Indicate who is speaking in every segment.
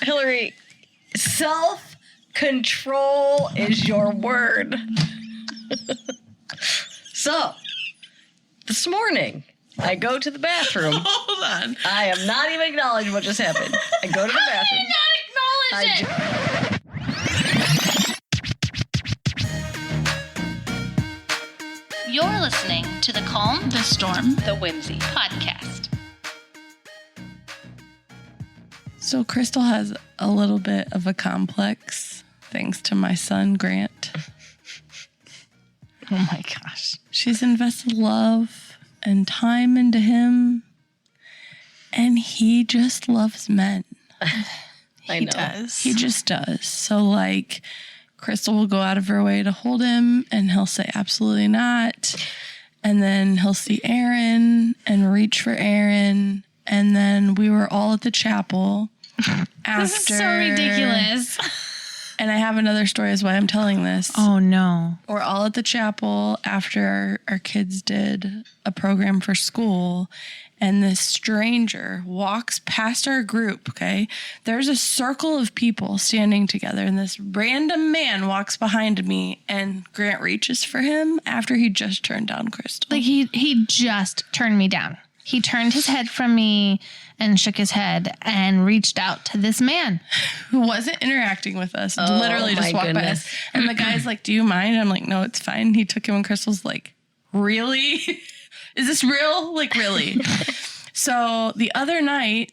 Speaker 1: Hillary, self-control is your word. So, this morning, I go to the bathroom.
Speaker 2: Hold on.
Speaker 1: I am not even acknowledging what just happened. I go to the bathroom.
Speaker 2: Not acknowledge it. You're listening to the Calm, the Storm,
Speaker 1: the Whimsy
Speaker 2: podcast.
Speaker 3: So Crystal has a little bit of a complex, thanks to my son, Grant.
Speaker 2: Oh my gosh.
Speaker 3: She's invested love and time into him, and he just loves men.
Speaker 1: He
Speaker 2: does.
Speaker 3: He just does. So, like, Crystal will go out of her way to hold him, and he'll say absolutely not. And then he'll see Aaron and reach for Aaron. And then we were all at the chapel after.
Speaker 2: This is so ridiculous.
Speaker 3: And I have another story as why I'm telling this.
Speaker 2: Oh, no.
Speaker 3: We're all at the chapel after our kids did a program for school. And this stranger walks past our group, okay? There's a circle of people standing together, and this random man walks behind me, and Grant reaches for him after he just turned down Crystal.
Speaker 2: Like, he just turned me down. He turned his head from me and shook his head and reached out to this man.
Speaker 3: Who wasn't interacting with us, literally just walked by us. And the guy's like, do you mind? I'm like, no, it's fine. He took him, and Crystal's like, really? Is this real? Like, really? So the other night,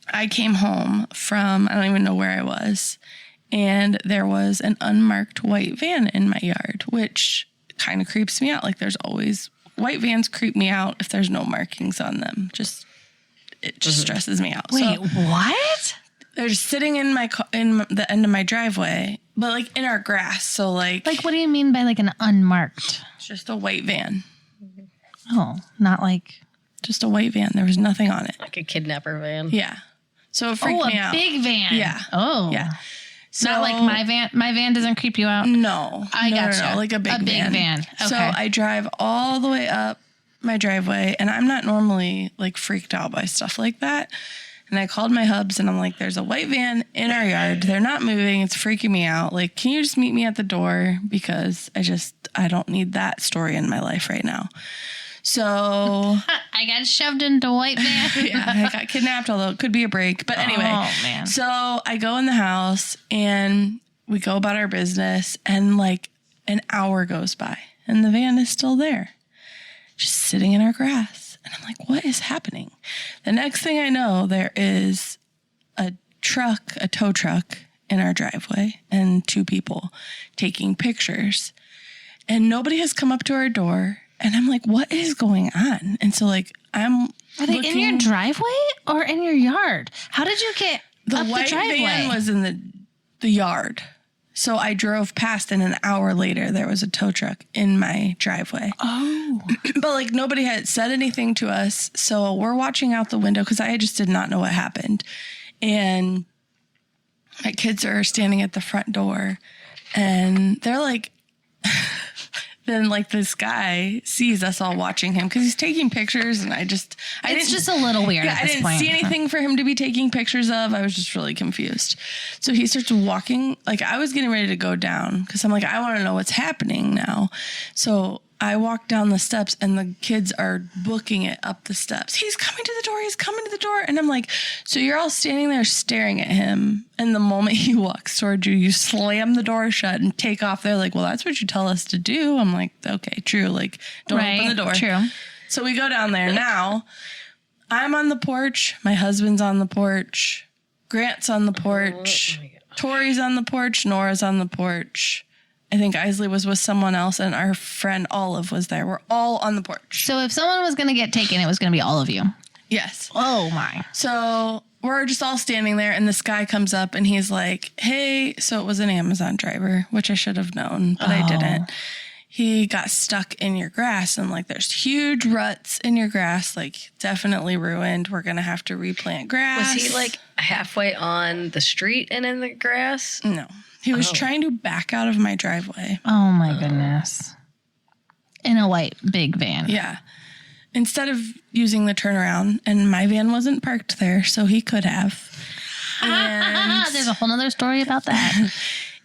Speaker 3: I came home from, I don't even know where I was, and there was an unmarked white van in my yard, which kind of creeps me out. Like, there's always, white vans creep me out if there's no markings on them. It just stresses me out.
Speaker 2: Wait,
Speaker 3: so,
Speaker 2: what?
Speaker 3: they're just sitting in the end of my driveway, but like in our grass. So like
Speaker 2: What do you mean by like an unmarked?
Speaker 3: it's just a white van.
Speaker 2: Oh, not like...
Speaker 3: Just a white van. There was nothing on it.
Speaker 1: like a kidnapper van.
Speaker 3: Yeah. So it freaked me out.
Speaker 2: Oh, a big van.
Speaker 3: Yeah.
Speaker 2: Oh.
Speaker 3: Yeah. So
Speaker 2: Not like my van. My van doesn't creep you out?
Speaker 3: No.
Speaker 2: I gotcha.
Speaker 3: No, like a big van.
Speaker 2: Okay.
Speaker 3: So I drive all the way up my driveway, and I'm not normally like freaked out by stuff like that. And I called my hubs, and I'm like, there's a white van in our yard. They're not moving. It's freaking me out. Like, can you just meet me at the door? Because I don't need that story in my life right now. So
Speaker 2: I got shoved into a white van.
Speaker 3: yeah, I got kidnapped, although it could be a break. But anyway,
Speaker 2: man.
Speaker 3: So I go in the house and we go about our business, and like an hour goes by and the van is still there, just sitting in our grass. And I'm like, what is happening? The next thing I know, there is a tow truck in our driveway and two people taking pictures, and nobody has come up to our door. And I'm like, what is going on? And so, like, Are they
Speaker 2: in your driveway or in your yard? How did you get up the
Speaker 3: white
Speaker 2: driveway?
Speaker 3: van was in the yard. So I drove past, and an hour later, there was a tow truck in my driveway.
Speaker 2: Oh.
Speaker 3: But, like, nobody had said anything to us. So we're watching out the window because I just did not know what happened. And my kids are standing at the front door, and they're like... Then, like, this guy sees us all watching him because he's taking pictures, and it's
Speaker 2: just a little weird at this point.
Speaker 3: I didn't see anything for him to be taking pictures of. I was just really confused. So he starts walking. Like, I was getting ready to go down because I'm like, I want to know what's happening now. So I walk down the steps, and the kids are booking it up the steps. He's coming to the door. He's coming to the door. And I'm like, so you're all standing there staring at him. And the moment he walks toward you, you slam the door shut and take off. They're like, well, that's what you tell us to do. I'm like, okay, true. Like, don't open the door.
Speaker 2: True.
Speaker 3: So we go down there. Now, I'm on the porch. My husband's on the porch. Grant's on the porch. Tori's on the porch. Nora's on the porch. I think Isley was with someone else, and our friend Olive was there. We're all on the porch.
Speaker 2: So if someone was going to get taken, it was going to be all of you.
Speaker 3: Yes.
Speaker 2: Oh, my.
Speaker 3: So we're just all standing there, and this guy comes up, and he's like, hey, so it was an Amazon driver, which I should have known, but I didn't. He got stuck in your grass, and like there's huge ruts in your grass, like definitely ruined. We're going to have to replant grass.
Speaker 1: Was he like halfway on the street and in the grass?
Speaker 3: No. He was trying to back out of my driveway.
Speaker 2: Oh, my goodness. In a white big van.
Speaker 3: Yeah. Instead of using the turnaround, and my van wasn't parked there, so he could have. And
Speaker 2: there's a whole nother story about that.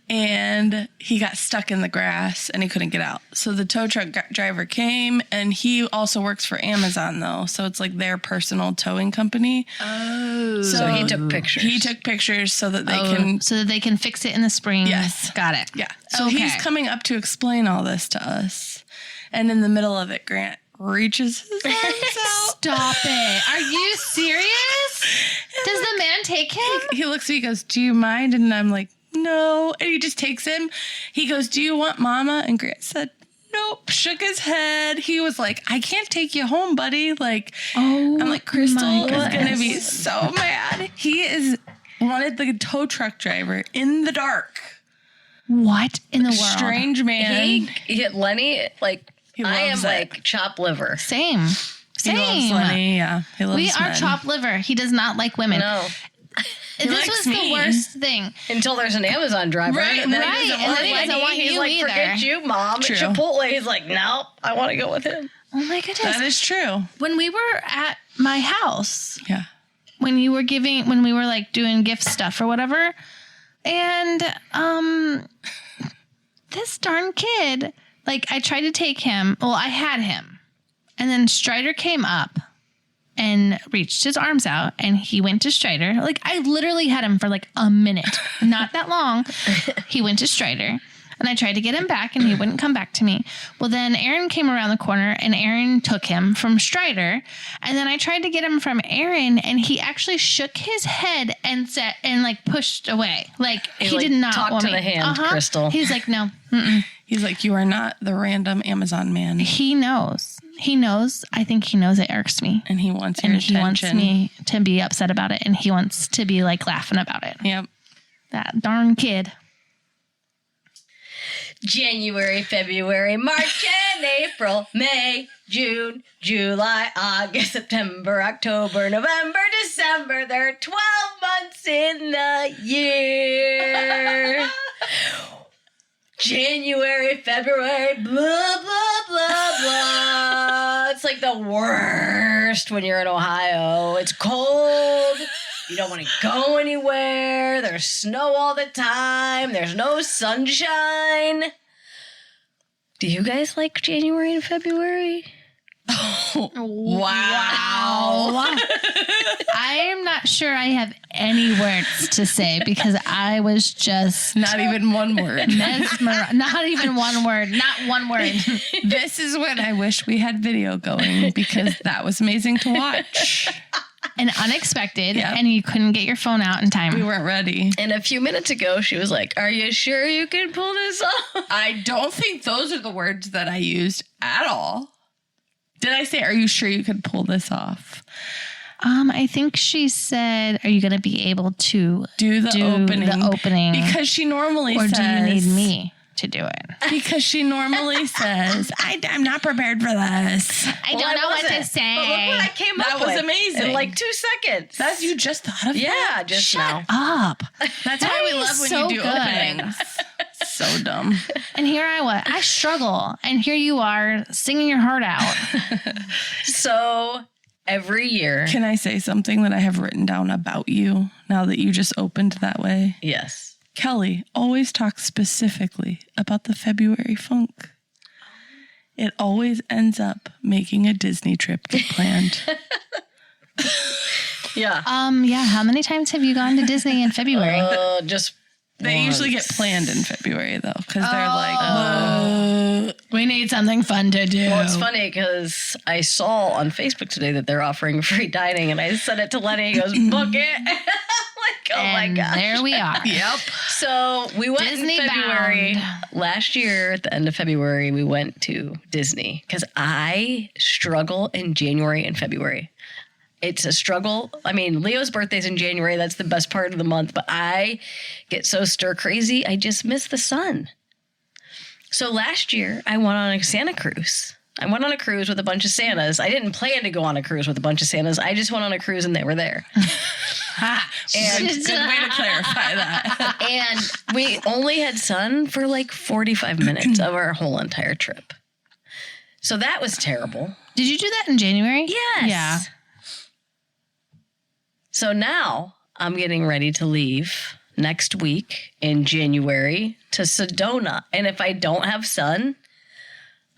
Speaker 3: And he got stuck in the grass and he couldn't get out. So the tow truck driver came, and he also works for Amazon, though. So it's like their personal towing company.
Speaker 1: Oh. So he took pictures.
Speaker 3: He took pictures so that they can
Speaker 2: fix it in the spring.
Speaker 3: Yes.
Speaker 2: Got it.
Speaker 3: Yeah. So he's coming up to explain all this to us. And in the middle of it, Grant reaches his arms out.
Speaker 2: Stop it. Are you serious? Does the man take him?
Speaker 3: He looks at me, he goes, "Do you mind?" And I'm like, "No." And he just takes him. He goes, "Do you want mama?" And Grant said, "Nope." Shook his head. He was like, "I can't take you home, buddy." Like, I'm like, Crystal is going to be so mad. He wanted the tow truck driver in the dark.
Speaker 2: What in the world?
Speaker 3: Strange man.
Speaker 1: He Lenny, like, I am like chopped liver.
Speaker 2: Same.
Speaker 3: He loves Lenny, yeah. He loves
Speaker 2: We are
Speaker 3: men.
Speaker 2: chopped liver. He does not like women.
Speaker 1: No.
Speaker 2: This was the worst thing.
Speaker 1: Until there's an Amazon driver.
Speaker 3: Right,
Speaker 1: And then
Speaker 2: right.
Speaker 1: he
Speaker 2: And then he doesn't want
Speaker 1: he's
Speaker 2: you
Speaker 1: like,
Speaker 2: either.
Speaker 1: "Forget you, Mom."
Speaker 3: True.
Speaker 1: At Chipotle, he's like, "No, I want to go with him."
Speaker 2: Oh my goodness.
Speaker 3: That is true.
Speaker 2: When we were at my house,
Speaker 3: Yeah.
Speaker 2: when we were like doing gift stuff or whatever, and this darn kid, like, I tried to take him. Well, I had him. And then Strider came up and reached his arms out, and he went to Strider. Like, I literally had him for like a minute, not that long. He went to Strider, and I tried to get him back, and he wouldn't come back to me. Well, then Aaron came around the corner, and Aaron took him from Strider, and then I tried to get him from Aaron, and he actually shook his head and said, and like pushed away. Like, he
Speaker 1: like,
Speaker 2: did not
Speaker 1: talk
Speaker 2: want
Speaker 1: to
Speaker 2: me.
Speaker 1: the hand, Crystal.
Speaker 2: He's like, no. Mm-mm.
Speaker 3: He's like, "You are not the random Amazon man."
Speaker 2: He knows. He knows. I think he knows it irks me.
Speaker 3: And he wants your
Speaker 2: And he wants
Speaker 3: attention.
Speaker 2: me to be upset about it. And he wants to be like laughing about it.
Speaker 3: Yep.
Speaker 2: That darn kid.
Speaker 1: January, February, March, and April, May, June, July, August, September, October, November, December. There are 12 months in the year. January, February, blah, blah, blah, blah. It's like the worst when you're in Ohio. It's cold. You don't want to go anywhere. There's snow all the time. There's no sunshine. Do you guys like January and February?
Speaker 3: Wow.
Speaker 2: I am not sure I have any words to say because I was just
Speaker 3: Not even one word.
Speaker 2: not even one word. Not one word.
Speaker 3: This is when I wish we had video going, because that was amazing to watch.
Speaker 2: And unexpected,
Speaker 3: Yep.
Speaker 2: and you couldn't get your phone out in time.
Speaker 3: We weren't ready.
Speaker 1: And a few minutes ago, she was like, "Are you sure you can pull this off?"
Speaker 3: I don't think those are the words that I used at all. Did I say, "Are you sure you could pull this off"?
Speaker 2: I think she said, "Are you going to be able to
Speaker 3: Do the opening. Because she normally
Speaker 2: or
Speaker 3: says...
Speaker 2: do you need me to do it?"
Speaker 3: Because she normally says, I'm not prepared for this.
Speaker 2: I don't know what to say.
Speaker 1: But look what I came
Speaker 3: That
Speaker 1: up
Speaker 3: was
Speaker 1: with
Speaker 3: amazing.
Speaker 1: in like 2 seconds.
Speaker 3: That's you just thought of that?
Speaker 1: Yeah, just
Speaker 2: Shut
Speaker 1: now.
Speaker 2: up.
Speaker 3: That's why we
Speaker 2: That
Speaker 3: love
Speaker 2: is
Speaker 3: when
Speaker 2: so
Speaker 3: you do
Speaker 2: good.
Speaker 3: openings. So dumb.
Speaker 2: And here I was. I struggle. And here you are singing your heart out.
Speaker 1: So every year.
Speaker 3: Can I say something that I have written down about you now that you just opened that way?
Speaker 1: Yes.
Speaker 3: Kelly always talks specifically about the February funk. It always ends up making a Disney trip get planned.
Speaker 1: Yeah.
Speaker 2: Yeah. How many times have you gone to Disney in February?
Speaker 1: Just
Speaker 3: They usually get planned in February, though, because they're like,
Speaker 2: We need something fun to do.
Speaker 1: Well, it's funny because I saw on Facebook today that they're offering free dining, and I sent it to Lenny. He goes, "Book it." I'm like, oh
Speaker 2: and
Speaker 1: my gosh.
Speaker 2: there we are.
Speaker 3: Yep.
Speaker 1: So we went
Speaker 2: Disney
Speaker 1: in February.
Speaker 2: bound.
Speaker 1: Last year, at the end of February, we went to Disney because I struggle in January and February. It's a struggle. I mean, Leo's birthday's in January. That's the best part of the month. But I get so stir crazy. I just miss the sun. So last year, I went on a Santa cruise. I went on a cruise with a bunch of Santas. I didn't plan to go on a cruise with a bunch of Santas. I just went on a cruise and they were there.
Speaker 3: Good way to clarify that.
Speaker 1: And we only had sun for like 45 minutes of our whole entire trip. So that was terrible.
Speaker 2: Did you do that in January?
Speaker 1: Yes.
Speaker 2: Yeah.
Speaker 1: So now I'm getting ready to leave next week in January to Sedona. And if I don't have sun,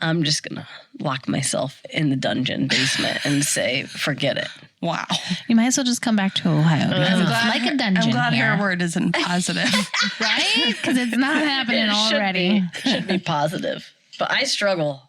Speaker 1: I'm just going to lock myself in the dungeon basement and say, forget it.
Speaker 3: Wow.
Speaker 2: You might as well just come back to Ohio. Because it's like a dungeon.
Speaker 3: I'm glad
Speaker 2: here.
Speaker 3: her word isn't positive.
Speaker 2: Right? Because it's not happening already.
Speaker 1: Should be positive. But I struggle.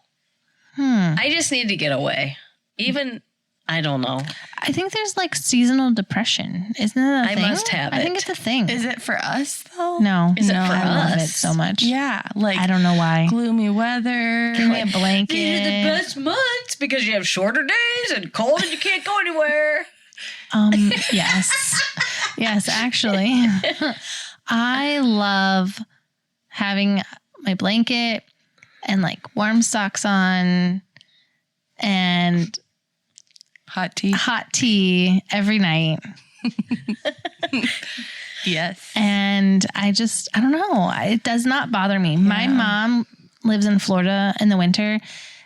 Speaker 1: I just need to get away. Even, I don't know.
Speaker 2: I think there's like seasonal depression. Isn't it a thing?
Speaker 1: I must have it.
Speaker 2: I think it's a thing.
Speaker 3: Is it for us though?
Speaker 2: No.
Speaker 1: Is it for
Speaker 2: I love
Speaker 1: us?
Speaker 2: it so much.
Speaker 3: Yeah. Like
Speaker 2: I don't know why.
Speaker 3: gloomy weather.
Speaker 2: Give me a blanket.
Speaker 1: These are the best months because you have shorter days and cold and you can't go anywhere.
Speaker 2: Yes. Yes, actually. I love having my blanket and like warm socks on and
Speaker 3: Hot
Speaker 2: tea every night.
Speaker 3: Yes.
Speaker 2: And I don't know. It does not bother me. Yeah. My mom lives in Florida in the winter.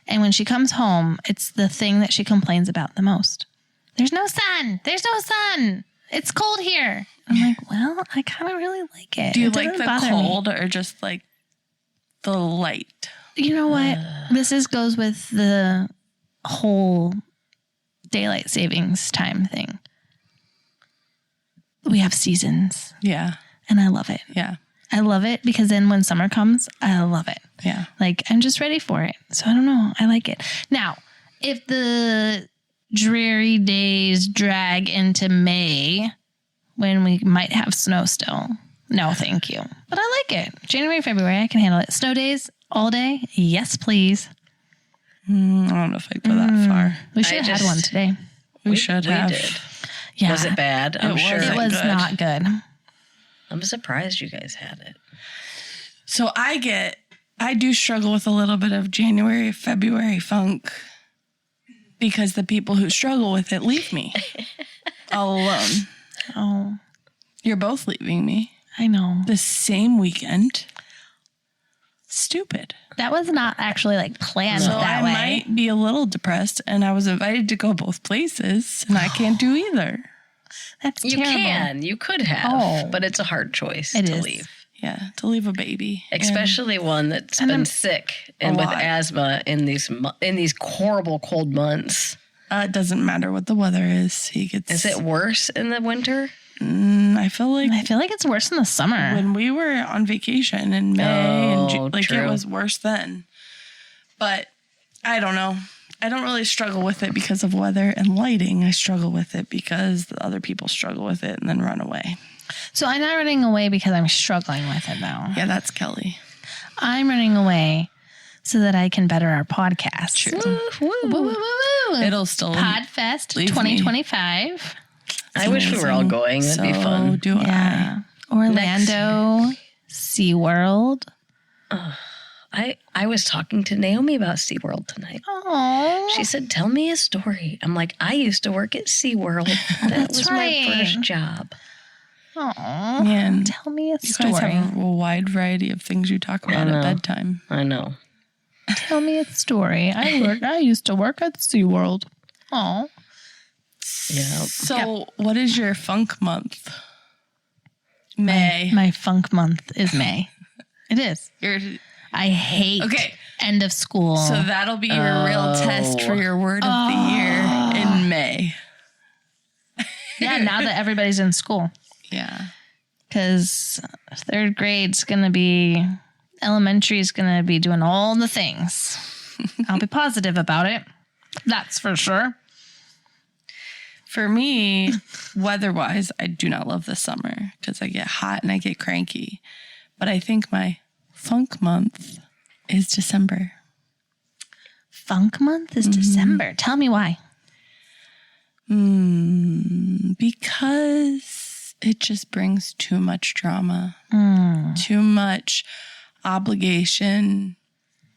Speaker 2: And when she comes home, it's the thing that she complains about the most. There's no sun. There's no sun. It's cold here. I'm like, well, I kind of really like it.
Speaker 3: Do you like the cold or just like the light?
Speaker 2: You know what? This goes with the whole daylight savings time thing. We have seasons.
Speaker 3: Yeah.
Speaker 2: And I love it.
Speaker 3: Yeah.
Speaker 2: I love it because then when summer comes, I love it.
Speaker 3: Yeah.
Speaker 2: Like I'm just ready for it. So I don't know. I like it. Now, if the dreary days drag into May when we might have snow still, no, thank you. But I like it. January, February, I can handle it. Snow days all day. Yes, please.
Speaker 3: I don't know if I'd go that far.
Speaker 2: We should have had one today.
Speaker 3: We should have.
Speaker 1: We did.
Speaker 2: Yeah.
Speaker 1: Was it bad? I'm sure.
Speaker 2: It was
Speaker 3: good.
Speaker 2: not good.
Speaker 1: I'm surprised you guys had it.
Speaker 3: So I do struggle with a little bit of January, February funk because the people who struggle with it leave me all alone.
Speaker 2: Oh,
Speaker 3: You're both leaving me
Speaker 2: I know.
Speaker 3: the same weekend. Stupid.
Speaker 2: That was not actually like planned
Speaker 3: So
Speaker 2: that
Speaker 3: I
Speaker 2: way.
Speaker 3: might be a little depressed, and I was invited to go both places, and I can't do either.
Speaker 2: That's
Speaker 1: You
Speaker 2: terrible.
Speaker 1: can. You could have.
Speaker 2: Oh.
Speaker 1: But it's a hard choice
Speaker 2: It
Speaker 1: to
Speaker 2: is.
Speaker 1: leave.
Speaker 3: Yeah, to leave a baby.
Speaker 1: Especially one that's
Speaker 2: and
Speaker 1: been
Speaker 2: I'm-
Speaker 1: sick and with
Speaker 3: lot.
Speaker 1: asthma in these horrible cold months.
Speaker 3: It doesn't matter what the weather is. He gets.
Speaker 1: Is it worse in the winter?
Speaker 3: I feel like
Speaker 2: it's worse in the summer.
Speaker 3: when we were on vacation in May and
Speaker 1: Oh,
Speaker 3: like
Speaker 1: true.
Speaker 3: it was worse then. But I don't know. I don't really struggle with it because of weather and lighting. I struggle with it because the other people struggle with it and then run away.
Speaker 2: So I'm not running away because I'm struggling with it though.
Speaker 3: Yeah, that's Kelly.
Speaker 2: I'm running away so that I can better our podcast.
Speaker 3: True.
Speaker 2: Woo, woo, woo, woo.
Speaker 3: It'll still
Speaker 2: Podfest
Speaker 3: leave me.
Speaker 2: 2025.
Speaker 1: I wish we were all going. That'd be fun.
Speaker 3: Do
Speaker 2: Yeah. Orlando, SeaWorld.
Speaker 1: I was talking to Naomi about SeaWorld tonight.
Speaker 2: Oh,
Speaker 1: She said, tell me a story. I'm like, I used to work at SeaWorld. That
Speaker 2: That's
Speaker 1: was
Speaker 2: right.
Speaker 1: my first job.
Speaker 2: oh.
Speaker 3: Man,
Speaker 2: Tell me a
Speaker 3: you guys
Speaker 2: story.
Speaker 3: have a wide variety of things you talk about
Speaker 1: know.
Speaker 3: at bedtime.
Speaker 1: I know.
Speaker 2: Tell me a story. I used to work at SeaWorld. Oh,
Speaker 1: Yeah.
Speaker 3: So, what is your funk month? May.
Speaker 2: my funk month is May. It is.
Speaker 3: You're-
Speaker 2: I hate
Speaker 3: Okay.
Speaker 2: end of school.
Speaker 3: So that'll be your real test for your word of the year in May.
Speaker 2: yeah, now that everybody's in school.
Speaker 3: Yeah.
Speaker 2: Because third grade's going to be, elementary's going to be doing all the things. I'll be positive about it. That's for sure.
Speaker 3: For me, weather-wise, I do not love the summer because I get hot and I get cranky. But I think my funk month is December.
Speaker 2: Funk month is December. Tell me why.
Speaker 3: Because it just brings too much drama, too much obligation,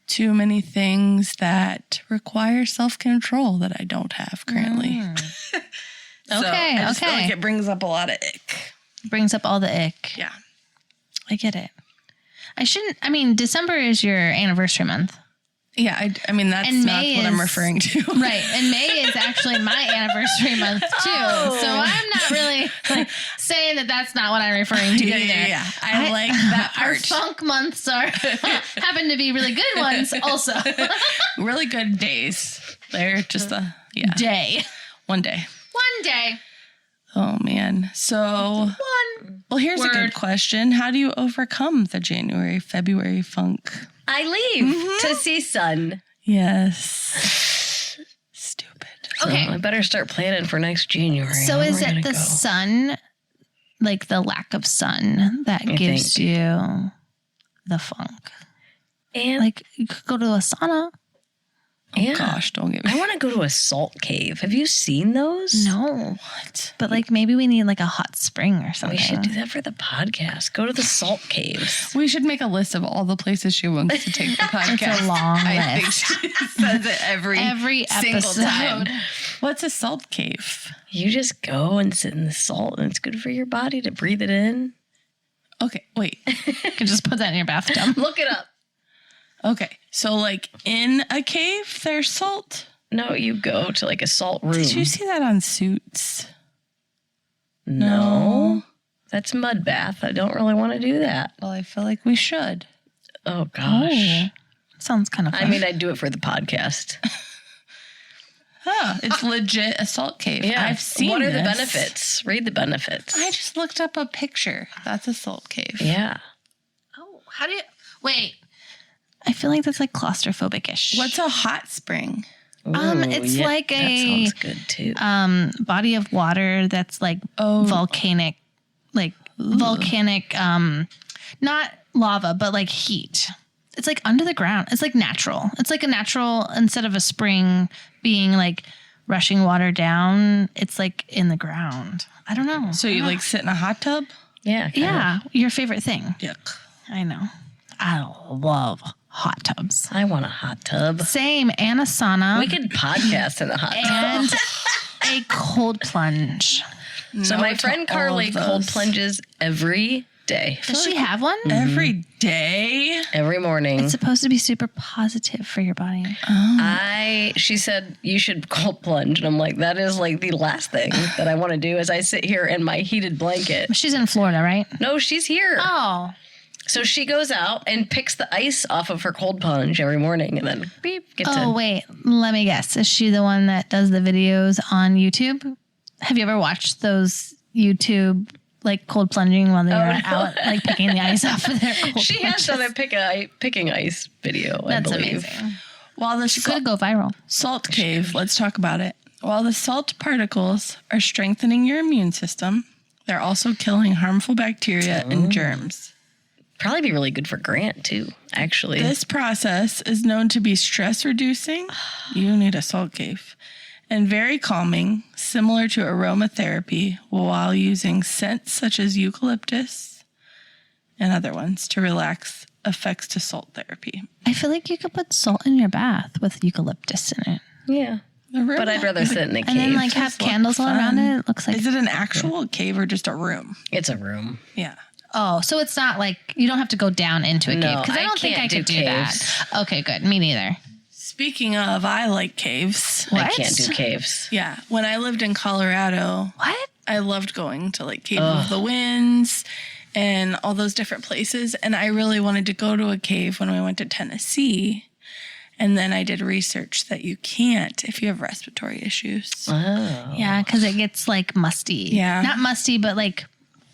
Speaker 3: too many things that require self-control that I don't have currently. So
Speaker 2: Okay,
Speaker 3: I just feel
Speaker 2: okay.
Speaker 3: like it brings up a lot of ick.
Speaker 2: Brings up all the ick.
Speaker 3: Yeah.
Speaker 2: I get it. December is your anniversary month.
Speaker 3: Yeah, I mean, that's
Speaker 2: And
Speaker 3: not
Speaker 2: May
Speaker 3: what I'm
Speaker 2: is-
Speaker 3: referring to.
Speaker 2: Right. And May is actually my anniversary month too.
Speaker 1: Oh.
Speaker 2: So I'm not really like saying that that's not what I'm referring to either.
Speaker 3: Yeah. I like that
Speaker 2: Our
Speaker 3: part.
Speaker 2: funk months are happen to be really good ones also.
Speaker 3: Really good days. They're just
Speaker 2: Day.
Speaker 3: one day.
Speaker 2: One day.
Speaker 3: Oh, man. So, well, here's a
Speaker 2: Word.
Speaker 3: good question. How do you overcome the January, February funk?
Speaker 1: I leave to see sun.
Speaker 3: Yes. Stupid.
Speaker 2: Okay.
Speaker 1: So I better start planning for next January.
Speaker 2: So
Speaker 1: Where
Speaker 2: is
Speaker 1: we're
Speaker 2: it
Speaker 1: gonna
Speaker 2: the
Speaker 1: go.
Speaker 2: sun, like the lack of sun, that
Speaker 1: I
Speaker 2: gives
Speaker 1: think.
Speaker 2: you the funk?
Speaker 1: And
Speaker 2: Like you could go to a sauna.
Speaker 1: yeah.
Speaker 3: Gosh, don't get me.
Speaker 1: I want to go to a salt cave. Have you seen those?
Speaker 2: No.
Speaker 3: What?
Speaker 2: But like maybe we need like a hot spring or something.
Speaker 1: We should do that for the podcast. Go to the salt caves.
Speaker 3: We should make a list of all the places she wants to take the podcast.
Speaker 2: It's a long
Speaker 3: I think
Speaker 2: list.
Speaker 3: she says it every single
Speaker 2: episode.
Speaker 3: time. What's a salt cave?
Speaker 1: You just go and sit in the salt, and it's good for your body to breathe it in.
Speaker 3: Okay, wait.
Speaker 2: You can just put that in your bathtub.
Speaker 1: Look it up.
Speaker 3: Okay, so like in a cave, there's salt.
Speaker 1: No, you go to like a salt room.
Speaker 3: Did you see that on Suits?
Speaker 1: No. That's mud bath. I don't really want to do that.
Speaker 3: Well, I feel like we should.
Speaker 1: Oh, gosh.
Speaker 2: Sounds kind of fun.
Speaker 1: I mean, I'd do it for the podcast.
Speaker 3: Huh, it's legit a salt cave.
Speaker 1: Yeah.
Speaker 3: I've seen
Speaker 1: What are the
Speaker 3: this.
Speaker 1: benefits? Read the benefits.
Speaker 3: I just looked up a picture. That's a salt cave.
Speaker 1: Yeah.
Speaker 2: oh, how do you wait? I feel like that's like claustrophobic-ish.
Speaker 3: What's a hot spring?
Speaker 2: It's like
Speaker 1: that
Speaker 2: a-
Speaker 1: sounds good too.
Speaker 2: body of water that's like volcanic, not lava, but like heat. It's like under the ground. It's like natural. It's like a natural, instead of a spring being like rushing water down, it's like in the ground. I don't know.
Speaker 3: So you like sit in a hot tub?
Speaker 1: Yeah. kinda.
Speaker 2: Yeah, your favorite thing.
Speaker 3: Yuck.
Speaker 2: I know. I love hot tubs.
Speaker 1: I want a hot tub.
Speaker 2: Same, and a sauna.
Speaker 1: We could podcast in a hot tub.
Speaker 2: and a cold plunge.
Speaker 1: So
Speaker 3: No
Speaker 1: my
Speaker 3: to
Speaker 1: friend
Speaker 3: all
Speaker 1: Carly
Speaker 3: of
Speaker 1: cold
Speaker 3: those.
Speaker 1: plunges every day.
Speaker 2: Does she have one?
Speaker 3: Every day?
Speaker 1: Every morning.
Speaker 2: It's supposed to be super positive for your body.
Speaker 1: She said you should cold plunge, and I'm like, that is like the last thing that I want to do as I sit here in my heated blanket.
Speaker 2: She's in Florida, right?
Speaker 1: No, she's here.
Speaker 2: Oh.
Speaker 1: So she goes out and picks the ice off of her cold plunge every morning, and then beep gets
Speaker 2: Oh,
Speaker 1: in.
Speaker 2: wait. Let me guess. Is she the one that does the videos on YouTube? Have you ever watched those YouTube like cold plunging while they were out like picking the ice off of their cold
Speaker 1: She has done a picking ice video.
Speaker 2: That's
Speaker 1: I believe.
Speaker 2: amazing.
Speaker 3: While the
Speaker 2: Could go viral.
Speaker 3: salt cave, let's talk about it. While the salt particles are strengthening your immune system, they're also killing harmful bacteria and germs.
Speaker 1: Probably be really good for Grant too. Actually,
Speaker 3: This process is known to be stress reducing. You need a salt cave. And very calming, similar to aromatherapy, while using scents such as eucalyptus and other ones to relax effects to salt therapy.
Speaker 2: I feel like you could put salt in your bath with eucalyptus in it.
Speaker 1: yeah. But I'd rather sit in a cave.
Speaker 2: And then like have
Speaker 3: look
Speaker 2: candles all around
Speaker 3: fun.
Speaker 2: it. It looks like
Speaker 3: Is it an actual cave or just a room?
Speaker 1: It's a room.
Speaker 3: Yeah.
Speaker 2: Oh, so it's not like you don't have to go down into a
Speaker 1: No,
Speaker 2: cave, because I
Speaker 1: I
Speaker 2: don't think I
Speaker 1: can't do
Speaker 2: could do
Speaker 1: caves.
Speaker 2: that. Okay, good. Me neither.
Speaker 3: Speaking of, I like caves.
Speaker 1: I
Speaker 2: What?
Speaker 1: can't do caves.
Speaker 3: Yeah. When I lived in Colorado,
Speaker 2: What?
Speaker 3: I loved going to like Cave of the Winds and all those different places. And I really wanted to go to a cave when we went to Tennessee. And then I did research that you can't if you have respiratory issues.
Speaker 1: Oh.
Speaker 2: Yeah, because it gets like musty.
Speaker 3: Yeah.
Speaker 2: Not musty, but like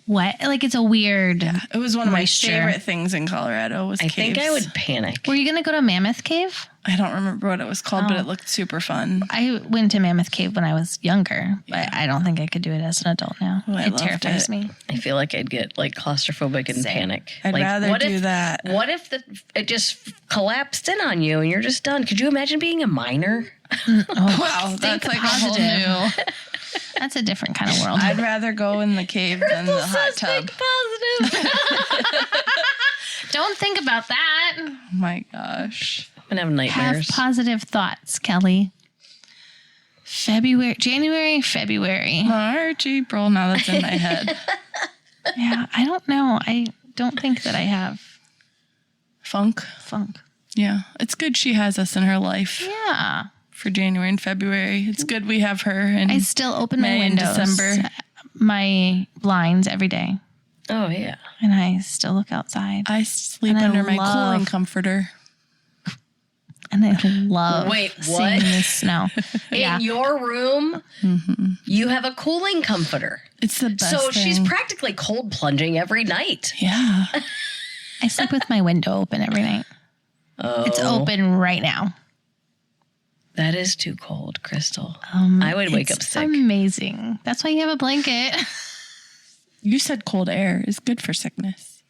Speaker 2: wet. Like it's a weird.
Speaker 3: It was one of
Speaker 2: Moisture.
Speaker 3: my favorite things in Colorado was
Speaker 1: I
Speaker 3: caves.
Speaker 1: think I would panic.
Speaker 2: Were you going to go to Mammoth Cave?
Speaker 3: I don't remember what it was called, but it looked super fun.
Speaker 2: I went to Mammoth Cave when I was younger, but I don't think I could do it as an adult now.
Speaker 3: Oh, I
Speaker 2: It
Speaker 3: loved
Speaker 2: terrifies
Speaker 3: it.
Speaker 2: me.
Speaker 1: I feel like I'd get like claustrophobic and
Speaker 2: Same.
Speaker 1: panic.
Speaker 3: I'd
Speaker 1: like,
Speaker 3: rather
Speaker 1: what
Speaker 3: do
Speaker 1: if,
Speaker 3: that.
Speaker 1: What if it just collapsed in on you and you're just done? Could you imagine being a miner?
Speaker 3: Wow, that's like
Speaker 2: positive.
Speaker 3: a whole new.
Speaker 2: That's a different kind of world.
Speaker 3: I'd rather go in the cave than the hot tub.
Speaker 1: Positive.
Speaker 2: Don't think about that.
Speaker 3: Oh my gosh.
Speaker 1: I'm gonna have
Speaker 2: Have
Speaker 1: nightmares.
Speaker 2: positive thoughts, Kelly. January, February.
Speaker 3: March, April, now that's in my head.
Speaker 2: Yeah, I don't know. I don't think that I have
Speaker 3: Funk.
Speaker 2: funk.
Speaker 3: Yeah. It's good she has us in her life
Speaker 2: Yeah.
Speaker 3: for January and February. It's good we have her. And
Speaker 2: I still open my
Speaker 3: May and
Speaker 2: windows,
Speaker 3: December.
Speaker 2: my blinds every day,
Speaker 1: Oh, yeah.
Speaker 2: and I still look outside.
Speaker 3: I sleep
Speaker 2: And I
Speaker 3: under my
Speaker 2: love-
Speaker 3: cooling comforter.
Speaker 2: And I love
Speaker 1: Wait,
Speaker 2: seeing
Speaker 1: what?
Speaker 2: the snow. Yeah.
Speaker 1: In your room, you have a cooling comforter.
Speaker 3: It's the best
Speaker 1: So
Speaker 3: thing.
Speaker 1: she's practically cold plunging every night.
Speaker 3: Yeah.
Speaker 2: I sleep with my window open every night.
Speaker 1: Oh,
Speaker 2: It's open right now.
Speaker 1: That is too cold, Crystal. I would wake up
Speaker 2: It's
Speaker 1: sick.
Speaker 2: amazing. That's why you have a blanket.
Speaker 3: You said cold air is good for sickness.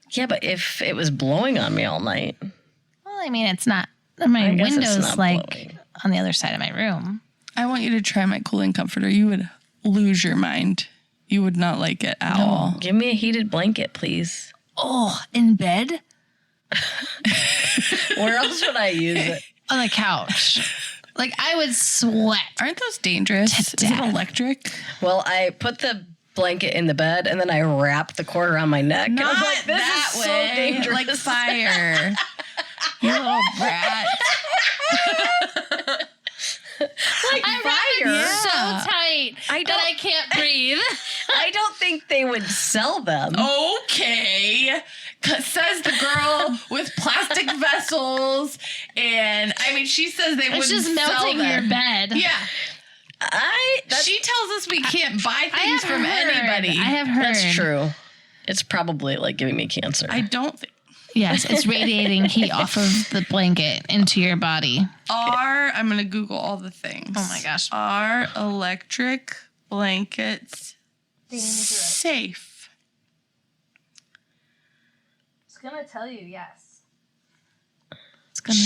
Speaker 1: Yeah, but if it was blowing on me all night,
Speaker 2: Well, I mean, it's not. My
Speaker 1: I guess it's
Speaker 2: window's
Speaker 1: not
Speaker 2: like
Speaker 1: blowing.
Speaker 2: on the other side of my room.
Speaker 3: I want you to try my cooling comforter. You would lose your mind. You would not like it at all.
Speaker 1: give me a heated blanket, please.
Speaker 2: Oh, in bed?
Speaker 1: Where else would I use it?
Speaker 2: On the couch. Like, I would sweat.
Speaker 3: Aren't those dangerous? Is it
Speaker 2: death.
Speaker 3: electric?
Speaker 1: Well, I put the blanket in the bed and then I wrap the cord around my neck. And I was like, this is so dangerous.
Speaker 3: Like fire. You little brat.
Speaker 1: Like fire.
Speaker 2: So tight
Speaker 1: I
Speaker 2: that
Speaker 1: don't-
Speaker 2: I can't breathe.
Speaker 1: I don't think they would sell them.
Speaker 3: Okay. Says the girl with plastic vessels. And I mean, she says they
Speaker 2: It's
Speaker 3: wouldn't
Speaker 2: just
Speaker 3: sell
Speaker 2: melting
Speaker 3: them.
Speaker 2: your bed.
Speaker 3: Yeah.
Speaker 1: That's
Speaker 3: She tells us we can't buy
Speaker 2: I
Speaker 3: things
Speaker 2: have
Speaker 3: from
Speaker 2: heard.
Speaker 3: anybody.
Speaker 2: I have heard.
Speaker 1: That's true. It's probably like giving me cancer.
Speaker 3: I don't think.
Speaker 2: Yes, it's radiating heat off of the blanket into your body.
Speaker 3: I'm going to Google all the things.
Speaker 2: Oh my gosh.
Speaker 3: Are electric blankets safe?
Speaker 2: It's going to tell you yes. It's going to...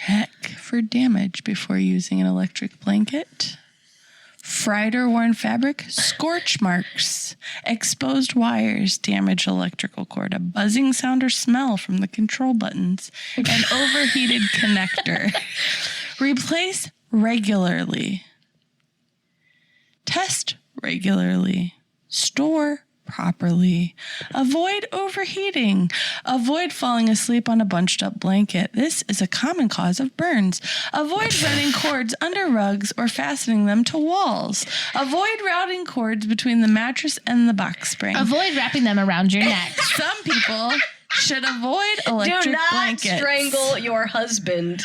Speaker 3: Check for damage before using an electric blanket. Fried or worn fabric, scorch marks, exposed wires, damaged electrical cord, a buzzing sound or smell from the control buttons, an overheated connector. Replace regularly. Test regularly. Store properly. Avoid overheating. Avoid falling asleep on a bunched up blanket. This is a common cause of burns. Avoid running cords under rugs or fastening them to walls. Avoid routing cords between the mattress and the box spring.
Speaker 2: Avoid wrapping them around your neck.
Speaker 3: Some people should avoid electric
Speaker 1: Do not
Speaker 3: blankets.
Speaker 1: strangle your husband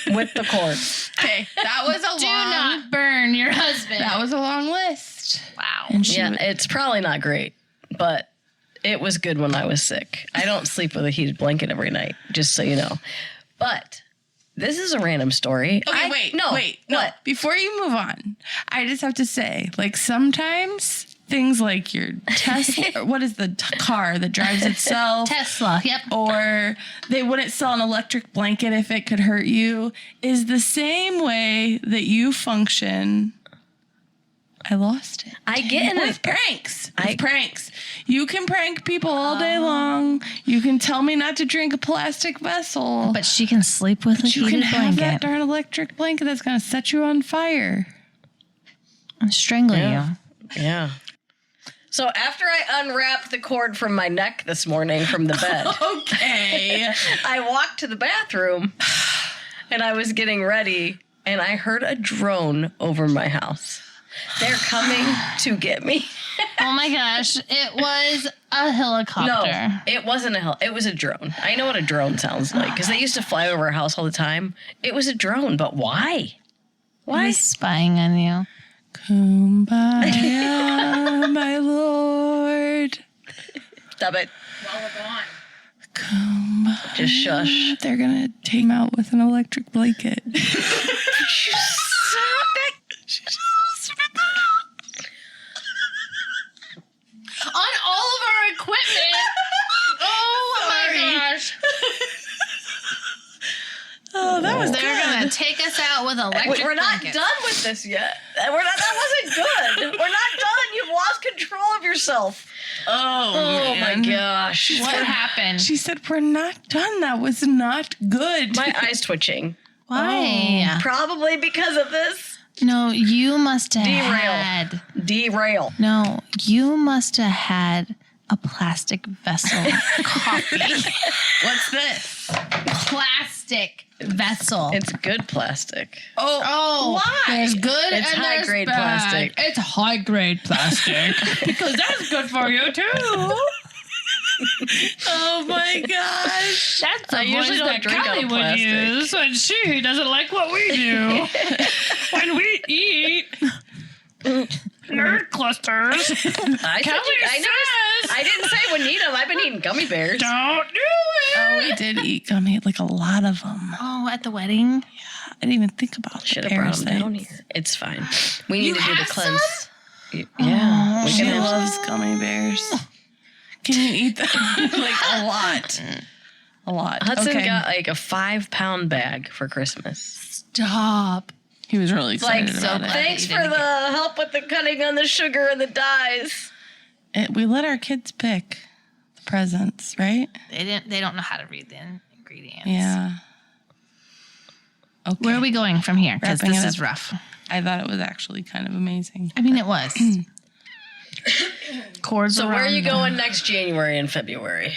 Speaker 1: with the cord.
Speaker 3: Okay, that was a
Speaker 2: Do not burn your husband.
Speaker 3: That was a long list.
Speaker 2: Wow.
Speaker 3: And she
Speaker 1: Yeah, it's probably not great, but it was good when I was sick. I don't sleep with a heated blanket every night, just so you know. But this is a random story.
Speaker 3: Okay, wait.
Speaker 1: What?
Speaker 3: Before you move on, I just have to say, like, sometimes things like your Tesla, or what is the car that drives itself?
Speaker 2: Tesla, yep.
Speaker 3: Or they wouldn't sell an electric blanket if it could hurt you, is the same way that you function. I lost it.
Speaker 1: I get in
Speaker 3: With
Speaker 1: a
Speaker 3: pranks. With pranks. You can prank people all day long. You can tell me not to drink a plastic vessel.
Speaker 2: But she can sleep with a
Speaker 3: You can
Speaker 2: heated
Speaker 3: have that
Speaker 2: blanket
Speaker 3: darn electric blanket that's going to set you on fire.
Speaker 2: and strangle
Speaker 1: Yeah. Yeah. So after I unwrapped the cord from my neck this morning from the bed,
Speaker 3: Okay.
Speaker 1: I walked to the bathroom and I was getting ready and I heard a drone over my house. They're coming to get me.
Speaker 2: you. Oh my gosh. It was a helicopter.
Speaker 1: No, it wasn't it was a drone. I know what a drone sounds like because they used to fly over our house all the time. It was a drone, but why? Why?
Speaker 2: He's spying on you.
Speaker 3: Kumbaya, my lord.
Speaker 1: Stop it.
Speaker 2: While we're gone.
Speaker 3: Kumbaya.
Speaker 1: Just shush.
Speaker 3: They're going to take him out with an electric blanket.
Speaker 2: On all of our equipment. Oh
Speaker 3: Sorry.
Speaker 2: my gosh.
Speaker 3: Oh, that was
Speaker 2: They're
Speaker 3: good.
Speaker 2: going to take us out with electric
Speaker 1: We're not
Speaker 2: blankets.
Speaker 1: done with this yet. That wasn't good. We're not done. You've lost control of yourself. Oh my gosh.
Speaker 2: What happened?
Speaker 3: She said, we're not done. That was not good.
Speaker 1: My eye's twitching.
Speaker 2: Why?
Speaker 1: Probably because of this.
Speaker 2: No, you must have had.
Speaker 1: Derail.
Speaker 2: No, you must have had a plastic vessel coffee.
Speaker 3: What's this?
Speaker 2: Plastic vessel.
Speaker 1: It's good plastic.
Speaker 2: Oh,
Speaker 3: why?
Speaker 2: There's good
Speaker 1: It's
Speaker 2: and there's
Speaker 1: high-grade
Speaker 2: bad.
Speaker 1: plastic.
Speaker 2: It's high-grade plastic. Because that's good for you, too.
Speaker 3: Oh my gosh.
Speaker 2: That's the
Speaker 1: I usually
Speaker 2: voice
Speaker 1: don't
Speaker 2: that
Speaker 1: drink out
Speaker 2: Kelly
Speaker 1: of
Speaker 2: would
Speaker 1: plastic.
Speaker 2: use when she doesn't like what we do. When we eat nerd clusters.
Speaker 1: I didn't say when eat them. I've been eating gummy bears.
Speaker 2: Don't do it.
Speaker 3: Oh, we did eat gummy, like a lot of them.
Speaker 2: Oh, at the wedding?
Speaker 3: I didn't even think about
Speaker 1: Should
Speaker 3: the
Speaker 1: have brought them
Speaker 3: parasites.
Speaker 1: down here. It's fine. We need
Speaker 2: You
Speaker 1: to do the
Speaker 2: have
Speaker 1: cleanse. Yeah. We
Speaker 3: She
Speaker 1: can have
Speaker 3: loves gummy bears. Can you eat them? Like a lot. A lot.
Speaker 1: Hudson
Speaker 3: Okay.
Speaker 1: got like a 5-pound bag for Christmas.
Speaker 2: Stop.
Speaker 3: He was really excited
Speaker 2: so
Speaker 3: about
Speaker 2: glad.
Speaker 3: it.
Speaker 1: Thanks for the help with the cutting on the sugar and the dyes.
Speaker 3: We let our kids pick the presents, right?
Speaker 2: They don't know how to read the ingredients.
Speaker 3: Yeah. Okay.
Speaker 2: Where are we going from here? Because
Speaker 3: Wrapping
Speaker 2: this
Speaker 3: it
Speaker 2: is
Speaker 3: up.
Speaker 2: rough.
Speaker 3: I thought it was actually kind of amazing.
Speaker 2: I mean, it was. Chords
Speaker 1: So where are
Speaker 2: around
Speaker 1: you
Speaker 2: them.
Speaker 1: going next January and February?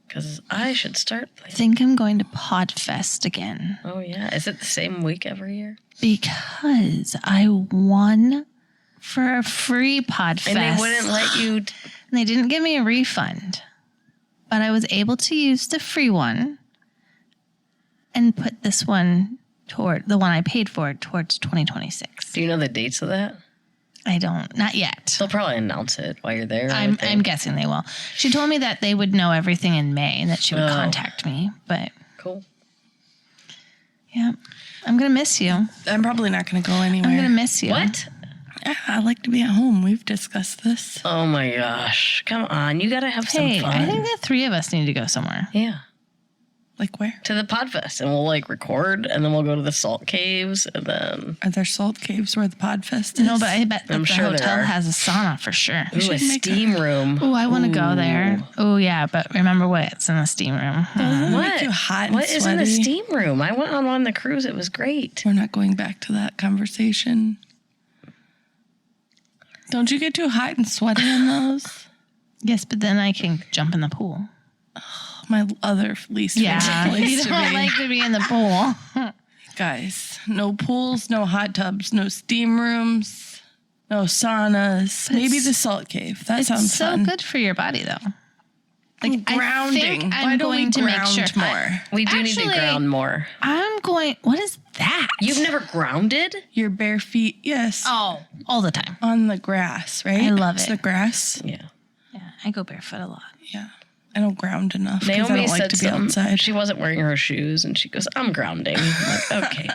Speaker 1: Because I should start
Speaker 2: I
Speaker 1: planning.
Speaker 2: think I'm going to Podfest again
Speaker 1: Oh, yeah. Is it the same week every year?
Speaker 2: because I won for a free Podfest.
Speaker 1: And they wouldn't let you...
Speaker 2: And they didn't give me a refund, but I was able to use the free one and put this one toward the one I paid for towards 2026.
Speaker 1: Do you know the dates of that?
Speaker 2: I don't, not yet.
Speaker 1: They'll probably announce it while you're there. I would
Speaker 2: I'm
Speaker 1: think.
Speaker 2: guessing they will. She told me that they would know everything in May and that she would
Speaker 1: Oh.
Speaker 2: contact me, but
Speaker 1: Cool.
Speaker 2: yeah, I'm going to miss you.
Speaker 3: I'm probably not going to go anywhere.
Speaker 2: I'm going to miss you.
Speaker 1: What?
Speaker 3: Yeah, I like to be at home. We've discussed this.
Speaker 1: Oh, my gosh. Come on. You got to have
Speaker 2: Hey,
Speaker 1: some fun.
Speaker 2: I think the three of us need to go somewhere.
Speaker 1: Yeah.
Speaker 3: Like where?
Speaker 1: To the Podfest. And we'll like record and then we'll go to the salt caves and then...
Speaker 3: Are there salt caves where the Podfest is?
Speaker 2: No, but I bet that
Speaker 1: I'm
Speaker 2: the
Speaker 1: sure there
Speaker 2: hotel
Speaker 1: are.
Speaker 2: has a sauna for sure.
Speaker 1: Ooh, a
Speaker 3: should make
Speaker 1: steam room.
Speaker 2: Oh, I want to go there. Oh, yeah, but remember what's in the steam room.
Speaker 1: What?
Speaker 3: too hot and
Speaker 1: What is in the
Speaker 3: sweaty.
Speaker 1: steam room? I went on the cruise. It was great.
Speaker 3: We're not going back to that conversation. Don't you get too hot and sweaty in those?
Speaker 2: Yes, but then I can jump in the pool.
Speaker 3: My other least
Speaker 2: Yeah,
Speaker 3: favorite
Speaker 2: you
Speaker 3: place to
Speaker 2: don't
Speaker 3: be.
Speaker 2: like to be in the pool.
Speaker 3: Guys, no pools, no hot tubs, no steam rooms, no saunas. Maybe the salt cave. That sounds
Speaker 2: so
Speaker 3: fun.
Speaker 2: good for your body, though. Like
Speaker 3: Grounding.
Speaker 2: I think
Speaker 3: Why
Speaker 2: I'm
Speaker 3: don't we
Speaker 2: going to make
Speaker 3: ground
Speaker 2: sure.
Speaker 3: more?
Speaker 1: We do need to
Speaker 2: Actually-
Speaker 1: ground more.
Speaker 2: I'm going. What is that?
Speaker 1: You've never grounded?
Speaker 3: Your bare feet, yes,
Speaker 2: Oh, all the time.
Speaker 3: on the grass, right?
Speaker 2: I love
Speaker 3: It's
Speaker 2: it.
Speaker 3: the grass.
Speaker 1: Yeah.
Speaker 2: Yeah, I go barefoot a lot.
Speaker 3: Yeah. I don't ground enough because I
Speaker 1: Naomi
Speaker 3: don't like
Speaker 1: said
Speaker 3: to be
Speaker 1: something.
Speaker 3: outside.
Speaker 1: She wasn't wearing her shoes and she goes, I'm grounding. I'm like, okay.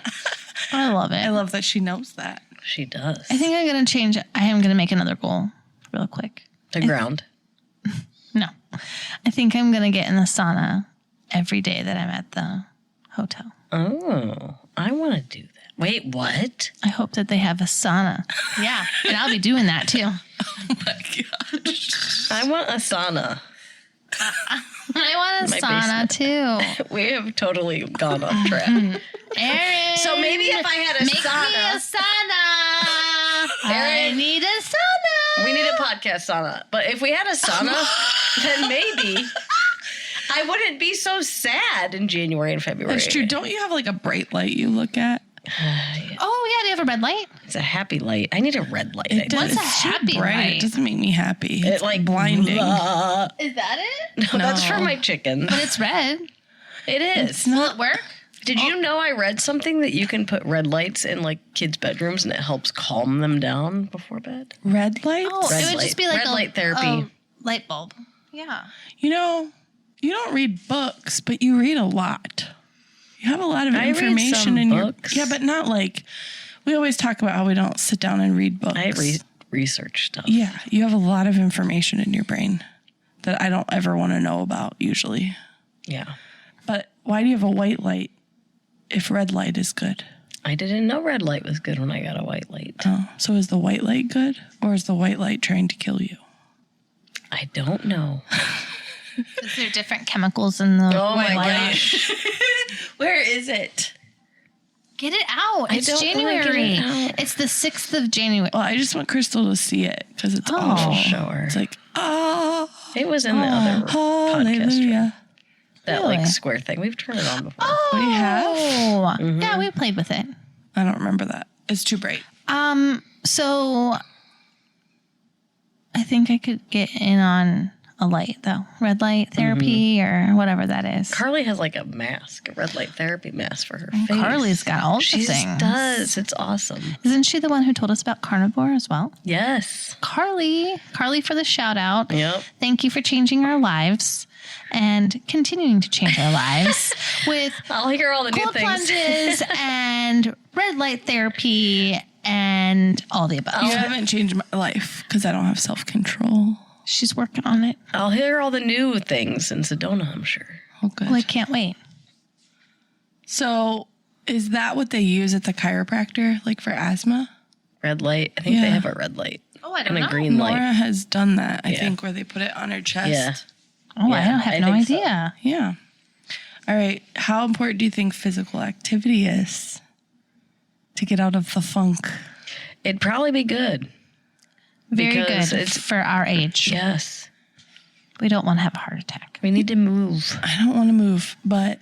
Speaker 2: I love it.
Speaker 3: I love that she knows that.
Speaker 1: She does.
Speaker 2: I think I'm gonna change. I am gonna make another goal, real quick.
Speaker 1: To ground.
Speaker 2: No, I think I'm gonna get in the sauna every day that I'm at the hotel.
Speaker 1: Oh, I want to do that. Wait, what?
Speaker 2: I hope that they have a sauna. Yeah, and I'll be doing that too.
Speaker 3: Oh my gosh.
Speaker 1: I want a sauna.
Speaker 2: I want a
Speaker 1: My
Speaker 2: sauna too.
Speaker 1: We have totally gone off track.
Speaker 2: Erin,
Speaker 1: So maybe if I had a
Speaker 2: make me a
Speaker 1: sauna,
Speaker 2: sauna. I
Speaker 1: Erin.
Speaker 2: need a sauna.
Speaker 1: we need a podcast sauna. But if we had a sauna, then maybe I wouldn't be so sad in January and February.
Speaker 3: That's true. Don't you have like a bright light you look at?
Speaker 2: Oh yeah, do you have a red light?
Speaker 1: It's a happy light. I need a red light. I
Speaker 2: What's
Speaker 1: think.
Speaker 2: a
Speaker 3: It's too
Speaker 2: happy
Speaker 3: bright.
Speaker 2: light?
Speaker 3: It doesn't make me happy. It's
Speaker 1: It like
Speaker 3: blinding.
Speaker 2: Is that it?
Speaker 1: No, that's for my chicken.
Speaker 2: But it's red.
Speaker 1: It is.
Speaker 2: Will it work?
Speaker 1: Did you know I read something that you can put red lights in like kids' bedrooms and it helps calm them down before bed?
Speaker 3: Red lights?
Speaker 2: Oh,
Speaker 1: Red
Speaker 2: it would
Speaker 1: light.
Speaker 2: just be like
Speaker 1: Red
Speaker 2: a
Speaker 1: light therapy.
Speaker 2: light bulb. Yeah.
Speaker 3: You know, you don't read books, but you read a lot. You have a lot of
Speaker 1: I read
Speaker 3: information
Speaker 1: some
Speaker 3: in
Speaker 1: books.
Speaker 3: your... Yeah, but not like... We always talk about how we don't sit down and read books.
Speaker 1: I research stuff.
Speaker 3: Yeah, you have a lot of information in your brain that I don't ever want to know about usually.
Speaker 1: Yeah.
Speaker 3: But why do you have a white light if red light is good?
Speaker 1: I didn't know red light was good when I got a white light.
Speaker 3: Oh, so is the white light good? Or is the white light trying to kill you?
Speaker 1: I don't know.
Speaker 2: Is there different chemicals in the
Speaker 1: Oh my
Speaker 2: light?
Speaker 1: gosh.
Speaker 3: Where is it?
Speaker 2: Get it out. It's
Speaker 1: don't wanna
Speaker 2: January.
Speaker 1: get it out.
Speaker 2: It's the 6th of January.
Speaker 3: Well, I just want Crystal to see it because it's
Speaker 2: Oh.
Speaker 3: awful.
Speaker 1: Show her.
Speaker 3: It's like, oh.
Speaker 1: It was in the other podcast.
Speaker 3: Hallelujah.
Speaker 1: That
Speaker 2: Really?
Speaker 1: like square thing. We've turned it on before.
Speaker 3: We have?
Speaker 2: Oh, yeah, we played with it.
Speaker 3: I don't remember that. It's too bright.
Speaker 2: So I think I could get in on a light though, red light therapy or whatever that is.
Speaker 1: Carly has like a mask, a red light therapy mask for her face.
Speaker 2: Carly's got all the
Speaker 1: She
Speaker 2: things.
Speaker 1: does. It's awesome.
Speaker 2: Isn't she the one who told us about carnivore as well?
Speaker 1: Yes.
Speaker 2: Carly for the shout out.
Speaker 1: Yep.
Speaker 2: Thank you for changing our lives and continuing to change our lives with
Speaker 1: I'll hear all the new
Speaker 2: cold
Speaker 1: things.
Speaker 2: plunges and red light therapy and all the above.
Speaker 3: You haven't changed my life because I don't have self-control.
Speaker 2: She's working on it.
Speaker 1: I'll hear all the new things in Sedona, I'm sure.
Speaker 3: Oh, good.
Speaker 2: Well, I can't wait.
Speaker 3: So is that what they use at the chiropractor, like for asthma?
Speaker 1: Red light. I think
Speaker 3: Yeah.
Speaker 1: they have a red light.
Speaker 2: Oh, I
Speaker 1: And a green
Speaker 3: Nora
Speaker 1: light.
Speaker 3: has done that, I
Speaker 1: Yeah.
Speaker 3: think, where they put it on her chest.
Speaker 1: Yeah.
Speaker 2: Oh, I
Speaker 1: Yeah,
Speaker 2: don't have
Speaker 1: I
Speaker 2: no
Speaker 1: think so.
Speaker 2: idea.
Speaker 3: Yeah. All right. How important do you think physical activity is to get out of the funk?
Speaker 1: It'd probably be good.
Speaker 2: Very
Speaker 1: Because
Speaker 2: good
Speaker 1: it's-
Speaker 2: for our age.
Speaker 1: Yes.
Speaker 2: We don't want to have a heart attack.
Speaker 1: We need to move.
Speaker 3: I don't want to move, but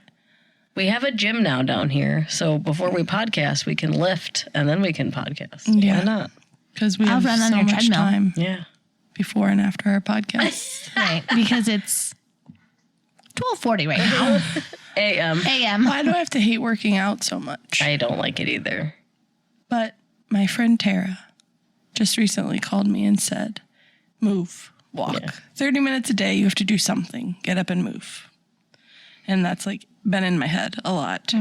Speaker 1: We have a gym now down here. So before we podcast, we can lift and then we can podcast.
Speaker 3: Yeah.
Speaker 1: Why not?
Speaker 3: because we
Speaker 2: I'll
Speaker 3: have
Speaker 2: run on
Speaker 3: so
Speaker 2: your
Speaker 3: much
Speaker 2: treadmill.
Speaker 3: time
Speaker 1: Yeah.
Speaker 3: before and after our podcast.
Speaker 2: Right. Because it's 12:40 right now.
Speaker 1: AM.
Speaker 2: AM.
Speaker 3: Why do I have to hate working out so much?
Speaker 1: I don't like it either.
Speaker 3: But my friend Tara just recently called me and said, move, walk.
Speaker 1: Yeah.
Speaker 3: 30 minutes a day, you have to do something. Get up and move. And that's like been in my head a lot.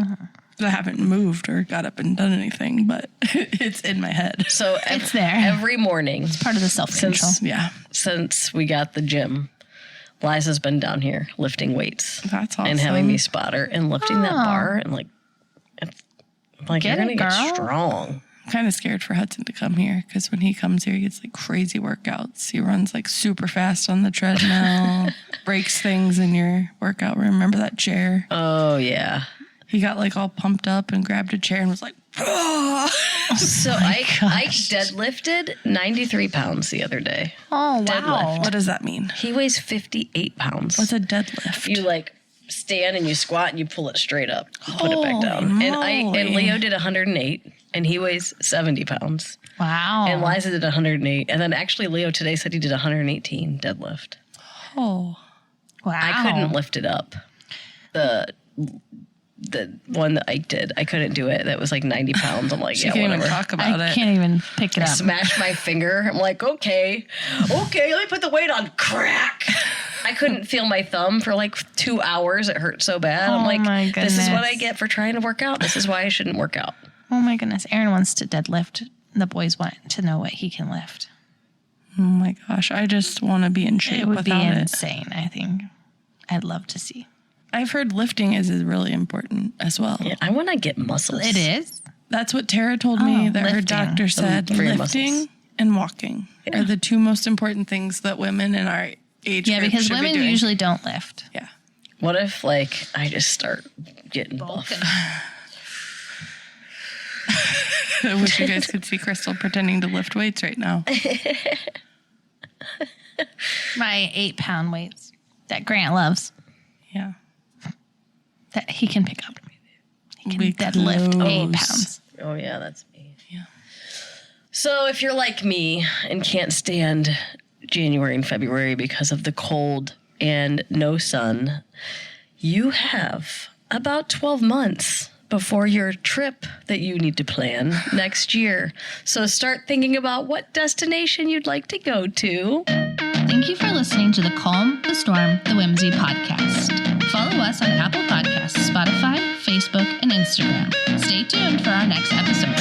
Speaker 3: I haven't moved or got up and done anything, but it's in my head.
Speaker 1: So
Speaker 2: It's there.
Speaker 1: every morning
Speaker 2: Part of the self-control.
Speaker 3: Yeah,
Speaker 1: since we got the gym, Liza's been down here lifting weights
Speaker 3: that's awesome.
Speaker 1: and having me spot her and lifting that
Speaker 2: Oh.
Speaker 1: bar and like, it's, like
Speaker 2: Get
Speaker 1: you're gonna
Speaker 2: it,
Speaker 1: get
Speaker 2: girl.
Speaker 1: strong.
Speaker 3: I'm kind of scared for Hudson to come here because when he comes here, he gets like crazy workouts. He runs like super fast on the treadmill, breaks things in your workout room. Remember that chair?
Speaker 1: Oh yeah.
Speaker 3: He got like all pumped up and grabbed a chair and was like, "Ah!"
Speaker 1: So I deadlifted 93 pounds the other day.
Speaker 2: Oh, wow.
Speaker 1: Deadlift.
Speaker 3: What does that mean?
Speaker 1: He weighs 58 pounds.
Speaker 3: What's a deadlift?
Speaker 1: You like stand and you squat and you pull it straight up. You put it back down.
Speaker 3: Holy
Speaker 1: And
Speaker 3: moly.
Speaker 1: Leo did 108 and he weighs 70 pounds.
Speaker 2: Wow.
Speaker 1: And Liza did 108. And then actually Leo today said he did 118 deadlift.
Speaker 3: Oh,
Speaker 2: wow.
Speaker 1: I couldn't lift it up. The one that Ike did, I couldn't do it. That was like 90 pounds. I'm like,
Speaker 3: she
Speaker 1: yeah,
Speaker 3: can't
Speaker 1: whatever.
Speaker 3: even talk about
Speaker 2: I
Speaker 3: it.
Speaker 2: can't even pick it up.
Speaker 1: Smashed my finger. I'm like, okay, let me put the weight on. Crack. I couldn't feel my thumb for like 2 hours. It hurt so bad. I'm
Speaker 2: Oh
Speaker 1: like,
Speaker 2: my
Speaker 1: this is what
Speaker 2: goodness.
Speaker 1: I get for trying to work out. This is why I shouldn't work out.
Speaker 2: Oh my goodness. Aaron wants to deadlift. The boys want to know what he can lift.
Speaker 3: Oh my gosh, I just want to be in shape
Speaker 2: It would be
Speaker 3: without it.
Speaker 2: insane, I think. I'd love to see.
Speaker 3: I've heard lifting is really important as well.
Speaker 1: Yeah, I want to get muscles.
Speaker 2: It is?
Speaker 3: That's what Tara told me
Speaker 2: Oh,
Speaker 3: that her
Speaker 2: lifting.
Speaker 3: doctor said.
Speaker 1: for your
Speaker 3: Lifting
Speaker 1: muscles.
Speaker 3: and walking are the two most important things that women in our age
Speaker 2: Yeah,
Speaker 3: group
Speaker 2: because
Speaker 3: should
Speaker 2: women
Speaker 3: be doing.
Speaker 2: usually don't lift.
Speaker 3: Yeah.
Speaker 1: What if like I just start getting buff?
Speaker 3: I wish you guys could see Crystal pretending to lift weights right now.
Speaker 2: My 8-pound weights that Grant loves
Speaker 3: Yeah.
Speaker 2: that he can pick up. He can
Speaker 3: We
Speaker 2: deadlift 8
Speaker 3: close.
Speaker 2: pounds.
Speaker 1: Oh yeah, that's me.
Speaker 3: Yeah.
Speaker 1: So if you're like me and can't stand January and February because of the cold and no sun, you have about 12 months before your trip that you need to plan next year. So start thinking about what destination you'd like to go to.
Speaker 2: Thank you for listening to the Calm, the Storm, the Whimsy podcast. Follow us on Apple Podcasts, Spotify, Facebook, and Instagram. Stay tuned for our next episode.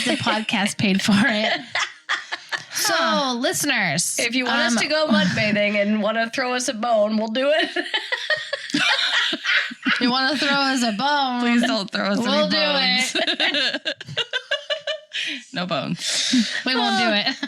Speaker 2: the podcast paid for it. So, listeners,
Speaker 1: if you want us to go mud bathing and want to throw us a bone, we'll do it.
Speaker 2: If you want to throw us a bone,
Speaker 3: please don't throw us any bones.
Speaker 2: We'll do it.
Speaker 3: No bones.
Speaker 2: We won't do it.